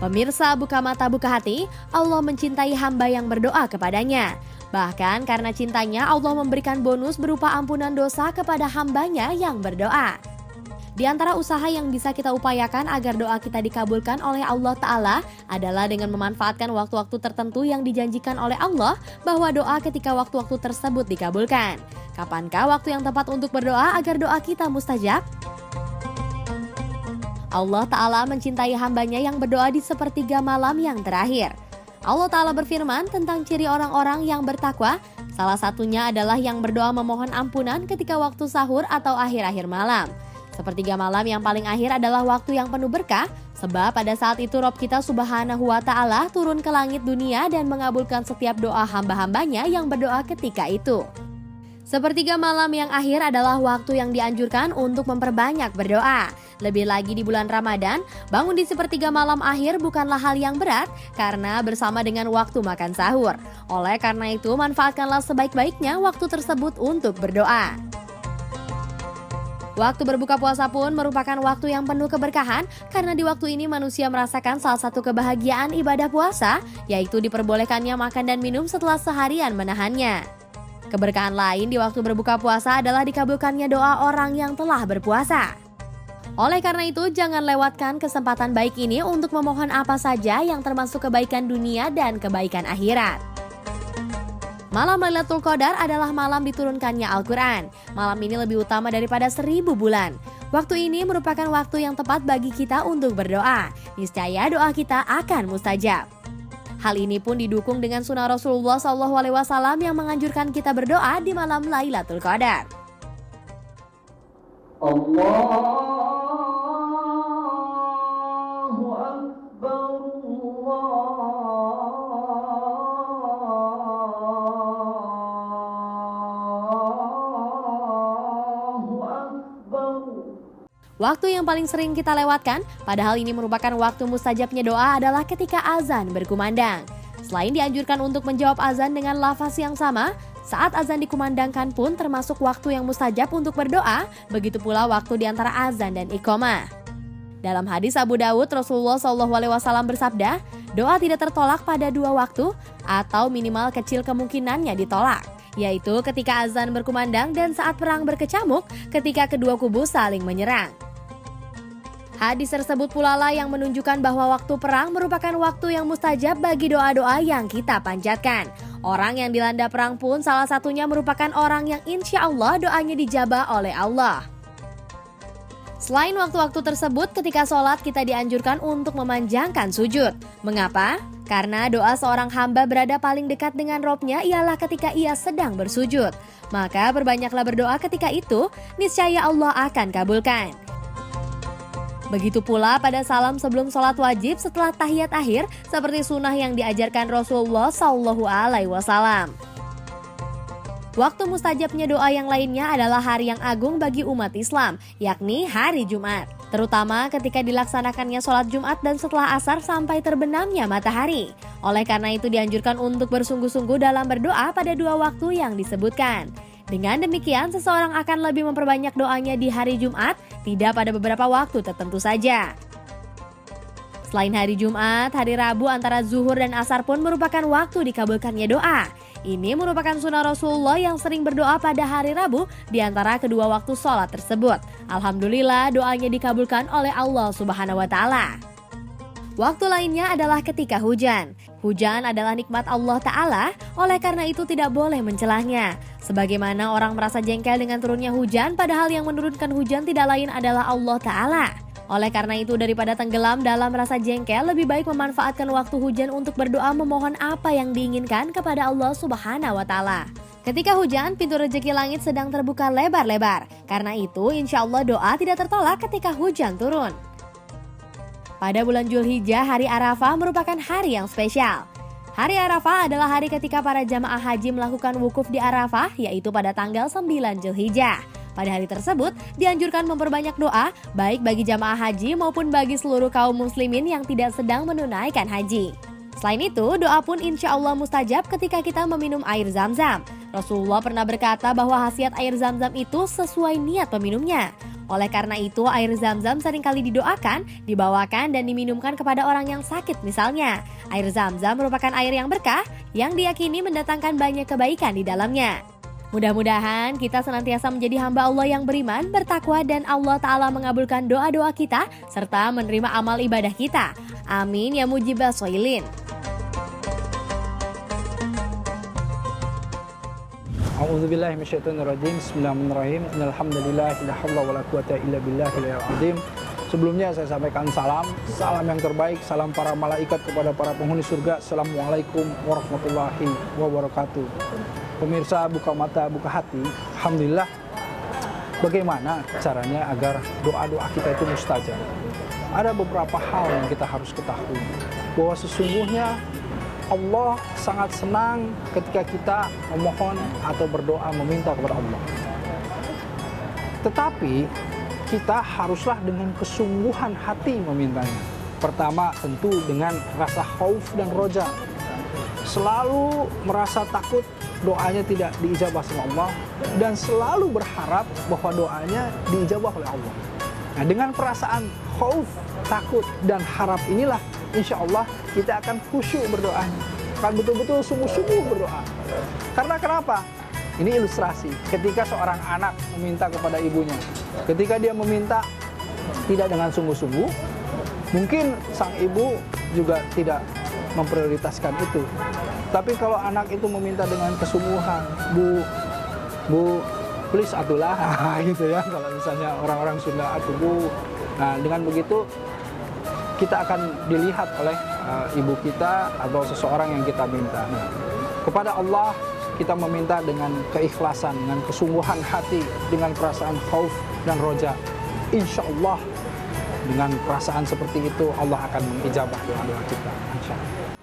Pemirsa buka mata buka hati, Allah mencintai hamba yang berdoa kepadanya. Bahkan karena cintanya Allah memberikan bonus berupa ampunan dosa kepada hambanya yang berdoa. Di antara usaha yang bisa kita upayakan agar doa kita dikabulkan oleh Allah Ta'ala adalah dengan memanfaatkan waktu-waktu tertentu yang dijanjikan oleh Allah bahwa doa ketika waktu-waktu tersebut dikabulkan. Kapankah waktu yang tepat untuk berdoa agar doa kita mustajab? Allah Ta'ala mencintai hambanya yang berdoa di sepertiga malam yang terakhir. Allah Ta'ala berfirman tentang ciri orang-orang yang bertakwa, salah satunya adalah yang berdoa memohon ampunan ketika waktu sahur atau akhir-akhir malam. Sepertiga malam yang paling akhir adalah waktu yang penuh berkah, sebab pada saat itu Rabb kita Subhanahu wa Ta'ala turun ke langit dunia dan mengabulkan setiap doa hamba-hambanya yang berdoa ketika itu. Sepertiga malam yang akhir adalah waktu yang dianjurkan untuk memperbanyak berdoa. Lebih lagi di bulan Ramadan, bangun di sepertiga malam akhir bukanlah hal yang berat karena bersama dengan waktu makan sahur. Oleh karena itu, manfaatkanlah sebaik-baiknya waktu tersebut untuk berdoa. Waktu berbuka puasa pun merupakan waktu yang penuh keberkahan karena di waktu ini manusia merasakan salah satu kebahagiaan ibadah puasa, yaitu diperbolehkannya makan dan minum setelah seharian menahannya. Keberkahan lain di waktu berbuka puasa adalah dikabulkannya doa orang yang telah berpuasa. Oleh karena itu, jangan lewatkan kesempatan baik ini untuk memohon apa saja yang termasuk kebaikan dunia dan kebaikan akhirat. Malam Lailatul Qadar adalah malam diturunkannya Al-Quran. Malam ini lebih utama daripada 1000 bulan. Waktu ini merupakan waktu yang tepat bagi kita untuk berdoa. Niscaya doa kita akan mustajab. Hal ini pun didukung dengan sunnah Rasulullah SAW yang menganjurkan kita berdoa di malam Lailatul Qadar. Allahu Akbar, Allahu Akbar. Waktu yang paling sering kita lewatkan, padahal ini merupakan waktu mustajabnya doa adalah ketika azan berkumandang. Selain dianjurkan untuk menjawab azan dengan lafaz yang sama, saat azan dikumandangkan pun termasuk waktu yang mustajab untuk berdoa, begitu pula waktu di antara azan dan iqamah. Dalam hadis Abu Dawud, Rasulullah SAW bersabda, doa tidak tertolak pada 2 waktu atau minimal kecil kemungkinannya ditolak, yaitu ketika azan berkumandang dan saat perang berkecamuk ketika kedua kubu saling menyerang. Hadis tersebut pula lah yang menunjukkan bahwa waktu perang merupakan waktu yang mustajab bagi doa-doa yang kita panjatkan. Orang yang dilanda perang pun salah satunya merupakan orang yang insya Allah doanya dijabah oleh Allah. Selain waktu-waktu tersebut, ketika sholat kita dianjurkan untuk memanjangkan sujud. Mengapa? Karena doa seorang hamba berada paling dekat dengan Robnya ialah ketika ia sedang bersujud. Maka berbanyaklah berdoa ketika itu, niscaya Allah akan kabulkan. Begitu pula pada salam sebelum sholat wajib setelah tahiyat akhir seperti sunnah yang diajarkan Rasulullah SAW. Waktu mustajabnya doa yang lainnya adalah hari yang agung bagi umat Islam, yakni hari Jumat. Terutama ketika dilaksanakannya sholat Jumat dan setelah asar sampai terbenamnya matahari. Oleh karena itu dianjurkan untuk bersungguh-sungguh dalam berdoa pada 2 waktu yang disebutkan. Dengan demikian, seseorang akan lebih memperbanyak doanya di hari Jumat, tidak pada beberapa waktu tertentu saja. Selain hari Jumat, hari Rabu antara zuhur dan asar pun merupakan waktu dikabulkannya doa. Ini merupakan sunnah Rasulullah yang sering berdoa pada hari Rabu di antara kedua waktu sholat tersebut. Alhamdulillah doanya dikabulkan oleh Allah Subhanahu wa Ta'ala. Waktu lainnya adalah ketika hujan. Hujan adalah nikmat Allah Ta'ala, oleh karena itu tidak boleh mencelahnya. Sebagaimana orang merasa jengkel dengan turunnya hujan, padahal yang menurunkan hujan tidak lain adalah Allah Ta'ala. Oleh karena itu daripada tenggelam dalam rasa jengkel, lebih baik memanfaatkan waktu hujan untuk berdoa memohon apa yang diinginkan kepada Allah Subhanahu wa Ta'ala. Ketika hujan, pintu rezeki langit sedang terbuka lebar-lebar. Karena itu, insya Allah doa tidak tertolak ketika hujan turun. Pada bulan Zulhijjah, hari Arafah merupakan hari yang spesial. Hari Arafah adalah hari ketika para jamaah haji melakukan wukuf di Arafah, yaitu pada tanggal 9 Zulhijjah. Pada hari tersebut, dianjurkan memperbanyak doa, baik bagi jamaah haji maupun bagi seluruh kaum muslimin yang tidak sedang menunaikan haji. Selain itu, doa pun insya Allah mustajab ketika kita meminum air Zam-Zam. Rasulullah pernah berkata bahwa khasiat air Zam-Zam itu sesuai niat peminumnya. Oleh karena itu, air Zam-Zam seringkali didoakan, dibawakan, dan diminumkan kepada orang yang sakit misalnya. Air Zam-Zam merupakan air yang berkah, yang diyakini mendatangkan banyak kebaikan di dalamnya. Mudah-mudahan kita senantiasa menjadi hamba Allah yang beriman, bertakwa, dan Allah Ta'ala mengabulkan doa-doa kita, serta menerima amal ibadah kita. Amin ya mujibah soilin. A'udzubillahi minasyaitonirrajim. Bismillahirrahmanirrahim. Innalhamdulillah la haula wala quwata illa billahil azim. Sebelumnya saya sampaikan salam yang terbaik, salam para malaikat kepada para penghuni surga. Assalamualaikum warahmatullahi wabarakatuh. Pemirsa Buka Mata Buka Hati, alhamdulillah, bagaimana caranya agar doa-doa kita itu mustajab? Ada beberapa hal yang kita harus ketahui, bahwa sesungguhnya Allah sangat senang ketika kita memohon atau berdoa meminta kepada Allah. Tetapi kita haruslah dengan kesungguhan hati memintanya. Pertama tentu dengan rasa khauf dan roja. Selalu merasa takut doanya tidak diijabah sama Allah, dan selalu berharap bahwa doanya diijabah oleh Allah. Nah, dengan perasaan khauf, takut, dan harap inilah insya Allah kita akan khusyuk berdoa, akan betul-betul sungguh-sungguh berdoa. Karena kenapa? Ini ilustrasi ketika seorang anak meminta kepada ibunya. Ketika dia meminta tidak dengan sungguh-sungguh, mungkin sang ibu juga tidak memprioritaskan itu. Tapi kalau anak itu meminta dengan kesungguhan, Bu, please atulah, gitu ya. Kalau misalnya orang-orang Sunda atuh Bu. Nah, dengan begitu kita akan dilihat oleh ibu kita atau seseorang yang kita minta. Nah, kepada Allah kita meminta dengan keikhlasan, dengan kesungguhan hati, dengan perasaan khauf dan roja. Insya Allah dengan perasaan seperti itu Allah akan mengijabah doa-doa kita. Insya Allah.